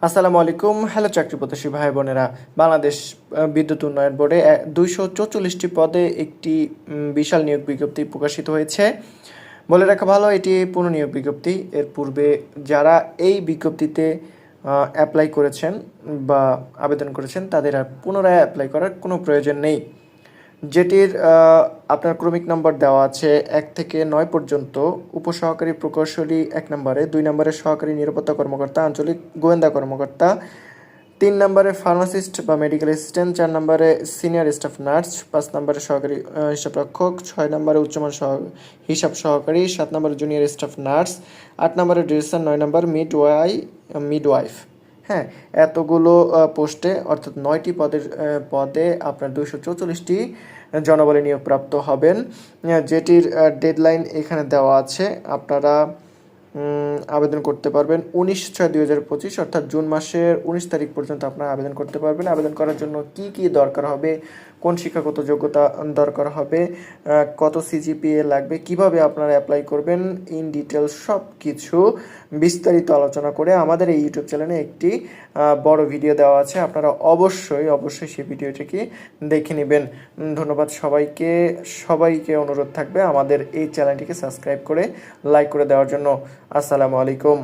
আসসালামু আলাইকুম। হ্যালো চাকরি প্রত্যাশী ভাই বোনেরা, বাংলাদেশ বিদ্যুৎ উন্নয়ন বোর্ডে 244টি পদে একটি বিশাল নিয়োগ বিজ্ঞপ্তি প্রকাশিত হয়েছে। বলে রাখা ভালো, এটি পুনঃনিয়োগ বিজ্ঞপ্তি। এর পূর্বে যারা এই বিজ্ঞপ্তিতে অ্যাপ্লাই করেছেন বা আবেদন করেছেন তাদের আর পুনরায় অ্যাপ্লাই করার কোনো প্রয়োজন নেই। যেটির আপনার ক্রমিক নম্বর দেওয়া আছে 1 থেকে 9 পর্যন্ত। উপসহকারী প্রকৌশলী 1 নম্বরে, 2 নম্বরে সহকারী নিরাপত্তা কর্মকর্তা, আঞ্চলিক গোয়েন্দা কর্মকর্তা, 3 নম্বরে ফার্মাসিস্ট বা মেডিকেল অ্যাসিস্ট্যান্ট, 4 নম্বরে সিনিয়র স্টাফ নার্স, 5 নম্বরে সহকারী হিসাবরক্ষক, 6 নম্বরে উচ্চমান হিসাব সহকারী, 7 নম্বরে জুনিয়র স্টাফ নার্স, 8 নম্বরে ড্রেসার, 9 নম্বর মিডওয়াইফ। হ্যাঁ, এতগুলো পোস্টে অর্থাৎ 9টি পদে আপনার 244টি জনবলে নিয়োগপ্রাপ্ত হবেন, যেটির ডেডলাইন এখানে দেওয়া আছে। আপনারা আবেদন করতে পারবেন 19/6/2025 অর্থাৎ জুন মাসের 19 তারিখ পর্যন্ত আপনারা আবেদন করতে পারবেন। আবেদন করার জন্য কি কি দরকার হবে, কোন শিক্ষাগত যোগ্যতা দরকার হবে, কত সিজিপিএ লাগবে, কিভাবে আপনারা অ্যাপ্লাই করবেন, ইন ডিটেলস সব কিছু বিস্তারিত আলোচনা করে আমাদের এই ইউটিউব চ্যানেলে একটি বড় ভিডিও দেওয়া আছে। আপনারা অবশ্যই সেই ভিডিওটিকে দেখে নেবেন। ধন্যবাদ সবাইকে অনুরোধ থাকবে আমাদের এই চ্যানেলটিকে সাবস্ক্রাইব করে লাইক করে দেওয়ার জন্য। আসসালামু আলাইকুম।